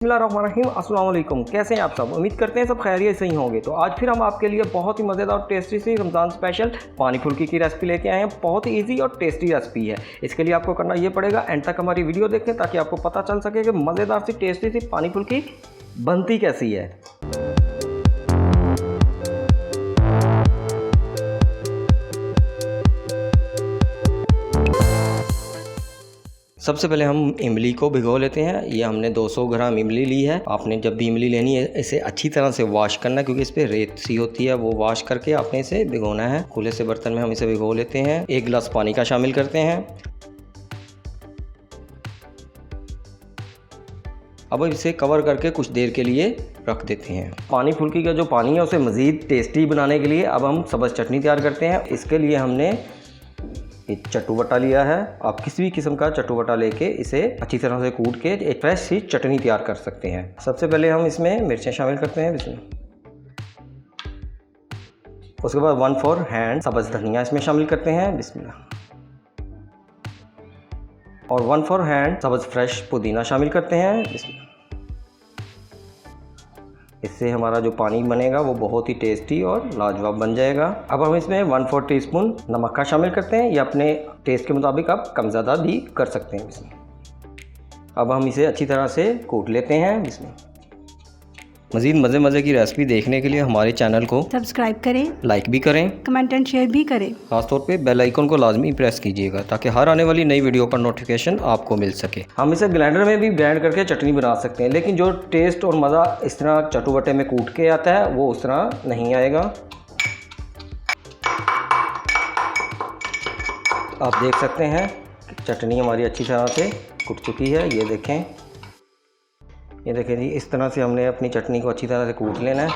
बिस्मिल्लाहिर्रहमानिर्रहीम, अस्सलाम वालेकुम। कैसे हैं आप सब? उम्मीद करते हैं सब खैरियत से ही होंगे। तो आज फिर हम आपके लिए बहुत ही मज़ेदार और टेस्टी सी रमज़ान स्पेशल पानी फुल्की की रेसिपी लेके आए हैं। बहुत ही इजी और टेस्टी रेसिपी है। इसके लिए आपको करना ये पड़ेगा, एंड तक हमारी वीडियो देखें ताकि आपको पता चल सके कि मज़ेदार सी टेस्टी सी पानी फुल्की बनती कैसी है। सबसे पहले हम इमली को भिगो लेते हैं। ये हमने 200 ग्राम इमली ली है। आपने जब भी इमली लेनी है इसे अच्छी तरह से वॉश करना है, क्योंकि इस पर रेत सी होती है। वो वॉश करके आपने इसे भिगोना है। खुले से बर्तन में हम इसे भिगो लेते हैं। 1 गिलास पानी का शामिल करते हैं। अब इसे कवर करके कुछ देर के लिए रख देते हैं। पानी फुल्की का जो पानी है उसे मज़ीद टेस्टी बनाने के लिए अब हम सब्ज़ चटनी तैयार करते हैं। इसके लिए हमने एक चट्टू बट्टा लिया है। आप किसी भी किस्म का चट्टू बट्टा लेके इसे अच्छी तरह से कूट के एक फ्रेश सी चटनी तैयार कर सकते हैं। सबसे पहले हम इसमें मिर्चें शामिल करते हैं। उसके बाद 1/4 हैंड सब्ज़ धनिया इसमें शामिल करते हैं। बिस्मिल्लाह। और 1/4 हैंड सब्ज़ फ्रेश पुदीना शामिल करते हैं। बिस्मिल्लाह। इससे हमारा जो पानी बनेगा वो बहुत ही टेस्टी और लाजवाब बन जाएगा। अब हम इसमें 1/4 टीस्पून नमक का शामिल करते हैं। ये अपने टेस्ट के मुताबिक आप कम ज़्यादा भी कर सकते हैं इसमें। अब हम इसे अच्छी तरह से कूट लेते हैं। इसमें मज़ीद मज़े की रेसिपी देखने के लिए हमारे चैनल को सब्सक्राइब करें, लाइक भी करें, कमेंट एंड शेयर भी करें। खासतौर पे बेल आइकन को लाजमी प्रेस कीजिएगा ताकि हर आने वाली नई वीडियो का नोटिफिकेशन आपको मिल सके। हम इसे ग्राइंडर में भी ग्राइंड करके चटनी बना सकते हैं, लेकिन जो टेस्ट और मज़ा इस तरह चट्टू बट्टे में कूट के आता है वो उस तरह नहीं आएगा। आप देख सकते हैं चटनी हमारी अच्छी तरह से कुट चुकी है। ये देखें जी, इस तरह से हमने अपनी चटनी को अच्छी तरह से कूट लेना है।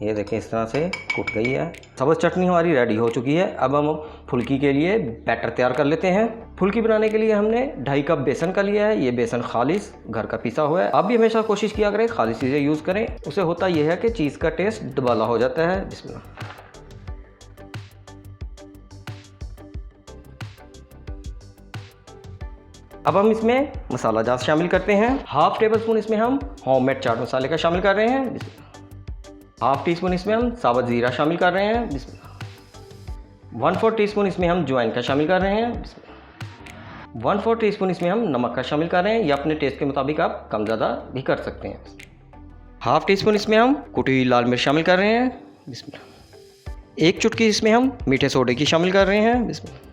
ये देखें इस तरह से कुट गई है। सब्ज़ चटनी हमारी रेडी हो चुकी है। अब हम फुल्की के लिए बैटर तैयार कर लेते हैं। फुल्की बनाने के लिए हमने 2.5 कप बेसन का लिया है। ये बेसन खालिस घर का पिसा हुआ है। आप भी हमेशा कोशिश किया करें खालिस चीज़ें यूज़ करें। उससे होता यह है कि चीज़ का टेस्ट दुबाला हो जाता है। बिस्मिल्लाह। अब हम इसमें मसाला जात शामिल करते हैं। 1/2 टेबल स्पून इसमें हम होममेड चाट मसाले का शामिल कर रहे हैं। 1/2 टीस्पून इसमें हम साबुत ज़ीरा शामिल कर रहे हैं। 1/4 टीस्पून इसमें हम ज्वाइन का शामिल कर रहे हैं। 1/4 टीस्पून इसमें हम नमक का शामिल कर रहे हैं। या अपने टेस्ट के मुताबिक आप कम ज़्यादा भी कर सकते हैं। 1/2 टीस्पून इसमें हम कुटी हुई लाल मिर्च शामिल कर रहे हैं। 1 चुटकी इसमें हम मीठे सोडे की शामिल कर रहे हैं।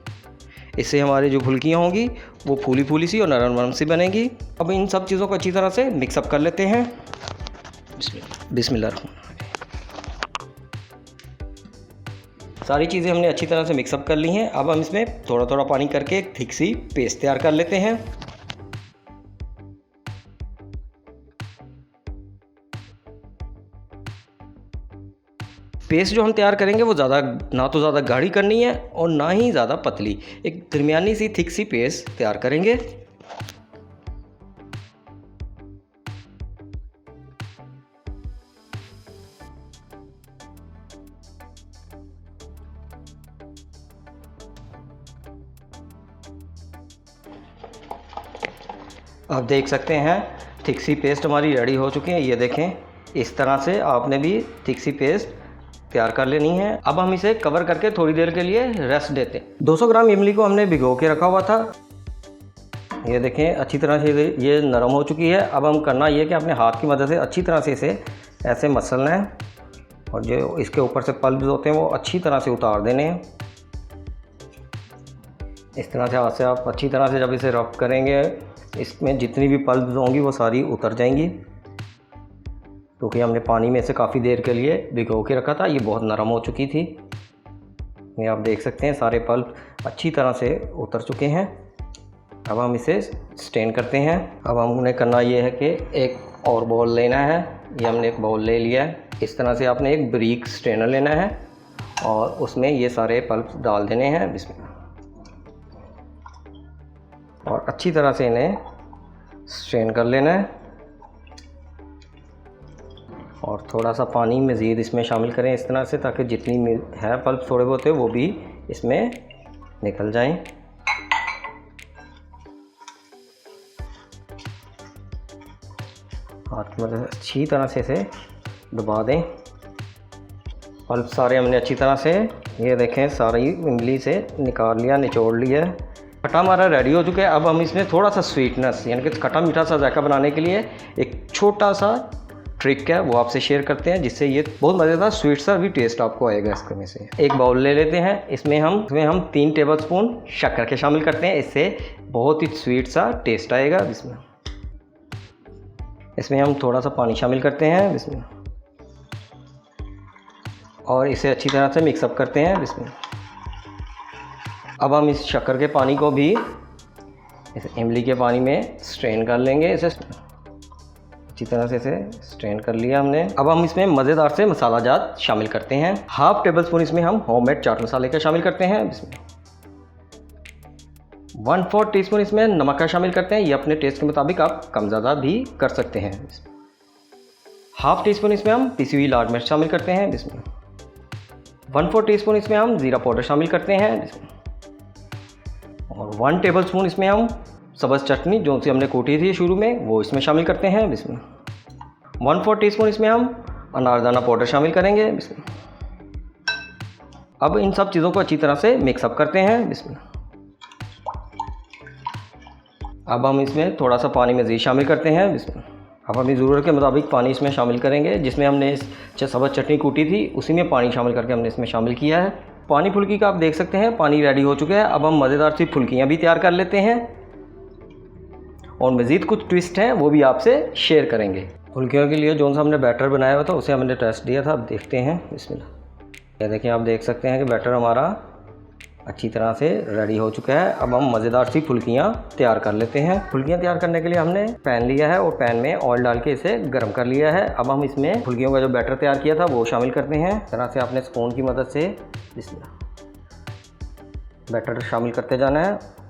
इससे हमारी जो फुल्कियाँ होंगी वो फूली सी और नरम सी बनेगी। अब इन सब चीज़ों को अच्छी तरह से मिक्सअप कर लेते हैं। बिस्मिल्लाह। सारी चीज़ें हमने अच्छी तरह से मिक्सअप कर ली हैं। अब हम इसमें थोड़ा पानी करके एक थिक सी पेस्ट तैयार कर लेते हैं। पेस्ट जो हम तैयार करेंगे वो ना तो ज़्यादा गाढ़ी करनी है और ना ही ज़्यादा पतली, एक दरमियानी सी थिक सी पेस्ट तैयार करेंगे। आप देख सकते हैं थिक सी पेस्ट हमारी रेडी हो चुकी है। ये देखें इस तरह से आपने भी थिक सी पेस्ट तैयार कर लेनी है। अब हम इसे कवर करके थोड़ी देर के लिए रेस्ट देते हैं। 200 ग्राम इमली को हमने भिगो के रखा हुआ था। ये देखें अच्छी तरह से ये नरम हो चुकी है। अब हम करना ये कि अपने हाथ की मदद से अच्छी तरह से इसे ऐसे मसलना है और जो इसके ऊपर से पल्प्स होते हैं वो अच्छी तरह से उतार देने हैं। इस तरह से हाथ से आप अच्छी तरह से जब इसे रब करेंगे इसमें जितनी भी पल्प्स होंगी वो सारी उतर जाएंगी, क्योंकि हमने पानी में से काफ़ी देर के लिए भिगो के रखा था। ये बहुत नरम हो चुकी थी। ये आप देख सकते हैं सारे पल्प अच्छी तरह से उतर चुके हैं। अब हम इसे स्टेन करते हैं। अब हमने करना ये है कि एक और बाउल लेना है। ये हमने एक बाउल ले लिया है। इस तरह से आपने एक बारीक स्ट्रेनर लेना है और उसमें ये सारे पल्प डाल देने हैं। बिस्मिल्लाह। और अच्छी तरह से इन्हें स्ट्रेन कर लेना है और थोड़ा सा पानी मज़ीद इसमें शामिल करें इस तरह से, ताकि जितनी है पल्प थोड़े बहुत है वो भी इसमें निकल जाएं। हाथ की मदद से अच्छी तरह से इसे दबा दें। पल्प सारे हमने अच्छी तरह से, ये देखें, सारी इमली से निकाल लिया, निचोड़ लिया। खट्टा हमारा रेडी हो चुका है। अब हम इसमें थोड़ा सा स्वीटनेस यानी कि खट्टा मीठा सा जायका बनाने के लिए एक छोटा सा ट्रिक है वो आपसे शेयर करते हैं, जिससे ये बहुत मज़ेदार स्वीट सा भी टेस्ट आपको आएगा इसके में से। एक बाउल ले लेते हैं, इसमें हम 3 टेबलस्पून शक्कर के शामिल करते हैं, इससे बहुत ही स्वीट सा टेस्ट आएगा। इसमें हम थोड़ा सा पानी शामिल करते हैं इसमें, और इसे अच्छी तरह से मिक्सअप करते हैं इसमें। अब हम इस शक्कर के पानी को भी इस इमली के पानी में स्ट्रेन कर लेंगे। इसे अच्छी तरह से इसे स्ट्रेन कर लिया हमने। अब हम इसमें मज़ेदार से मसाला जात शामिल करते हैं। 1/2 टेबलस्पून इसमें हम होममेड चाट मसाले का शामिल करते हैं इसमें। 1/4 टीस्पून इसमें नमक का शामिल करते हैं, ये अपने टेस्ट के मुताबिक आप कम ज़्यादा भी कर सकते हैं। 1/2 टीस्पून इसमें हम पिसी हुई लाल मिर्च शामिल करते हैं इसमें। 1/4 टीस्पून इसमें हम ज़ीरा पाउडर शामिल करते हैं इसमें। और 1 टेबलस्पून इसमें हम सब्ज़ चटनी जो सी हमने कूटी थी शुरू में वो इसमें शामिल करते हैं इसमें। 1/4 टीस्पून इसमें हम अनारदाना पाउडर शामिल करेंगे इसमें। अब इन सब चीज़ों को अच्छी तरह से मिक्सअप करते हैं इसमें। अब हम इसमें थोड़ा सा पानी मज़ीद शामिल करते हैं इसमें। अब अपनी ज़रूरत के मुताबिक पानी इसमें शामिल करेंगे। जिसमें हमने इस सब्ज़ चटनी कूटी थी उसी में पानी शामिल करके हमने इसमें शामिल किया है। पानी फुल्की का आप देख सकते हैं पानी रेडी हो चुका है। अब हम मज़ेदार सी फुल्कियाँ भी तैयार कर लेते हैं और मज़ीद कुछ ट्विस्ट हैं वो भी आपसे शेयर करेंगे। फुल्कियों के लिए जो सा हमने बैटर बनाया हुआ था उसे हमने टेस्ट दिया था। अब देखते हैं इसमें, ये देखिए, आप देख सकते हैं कि बैटर हमारा अच्छी तरह से रेडी हो चुका है। अब हम मज़ेदार सी फुल्कियाँ तैयार कर लेते हैं। फुल्कियाँ तैयार करने के लिए हमने पैन लिया है और पैन में ऑयल डाल के इसे गर्म कर लिया है। अब हम इसमें फुल्कियों का जो बैटर तैयार किया था वो शामिल करते हैं। इस तरह से आपने स्पून की मदद से बैटर शामिल करते जाना है।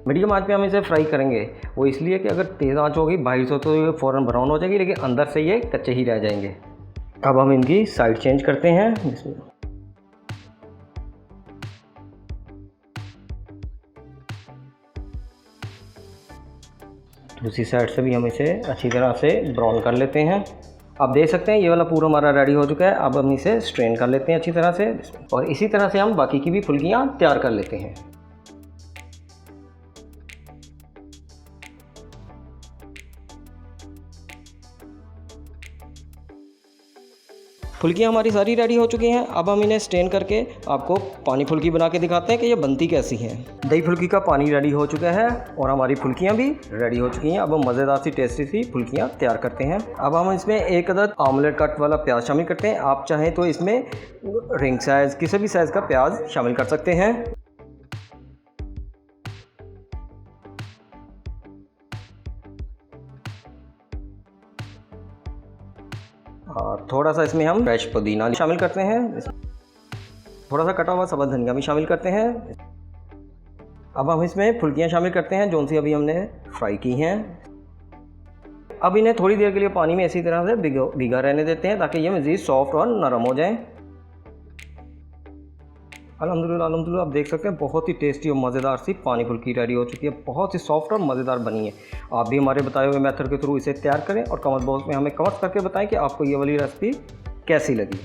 मीडियम आंच पे हम इसे फ्राई करेंगे, वो इसलिए कि अगर तेज़ आंच होगी बाहर से तो ये फ़ौरन ब्राउन हो जाएगी, लेकिन अंदर से ये कच्चे ही रह जाएंगे। अब हम इनकी साइड चेंज करते हैं इसमें। दूसरी साइड से भी हम इसे अच्छी तरह से ब्राउन कर लेते हैं। आप देख सकते हैं ये वाला पूरा हमारा रेडी हो चुका है। अब हम इसे स्ट्रेन कर लेते हैं अच्छी तरह से, और इसी तरह से हम बाकी की भी फुल्कियाँ तैयार कर लेते हैं। फुल्कियाँ हमारी सारी रेडी हो चुकी हैं। अब हम इन्हें स्ट्रेन करके आपको पानी फुल्की बना के दिखाते हैं कि ये बनती कैसी हैं। दही फुल्की का पानी रेडी हो चुका है और हमारी फुल्कियाँ भी रेडी हो चुकी हैं। अब हम मज़ेदार सी टेस्टी सी फुल्कियाँ तैयार करते हैं। अब हम इसमें 1 अदद आमलेट कट वाला प्याज शामिल करते हैं। आप चाहें तो इसमें रिंग साइज़ किसी भी साइज़ का प्याज शामिल कर सकते हैं। और थोड़ा सा इसमें हम फ्रेश पुदीना शामिल करते हैं। थोड़ा सा कटा हुआ सब्ज़ धनिया भी शामिल करते हैं। अब हम इसमें फुल्कियाँ शामिल करते हैं जो सी अभी हमने फ्राई की हैं। अब इन्हें थोड़ी देर के लिए पानी में इसी तरह से भिगा रहने देते हैं ताकि ये मज़ीद सॉफ्ट और नरम हो जाएं। अल्हम्दुलिल्लाह आप देख सकते हैं बहुत ही टेस्टी और मज़ेदार सी पानी फुल्की रेडी हो चुकी है। बहुत ही सॉफ्ट और मज़ेदार बनी है। आप भी हमारे बताए हुए मेथड के थ्रू इसे तैयार करें और कमेंट बॉक्स में हमें कमेंट करके बताएं कि आपको ये वाली रेसिपी कैसी लगी।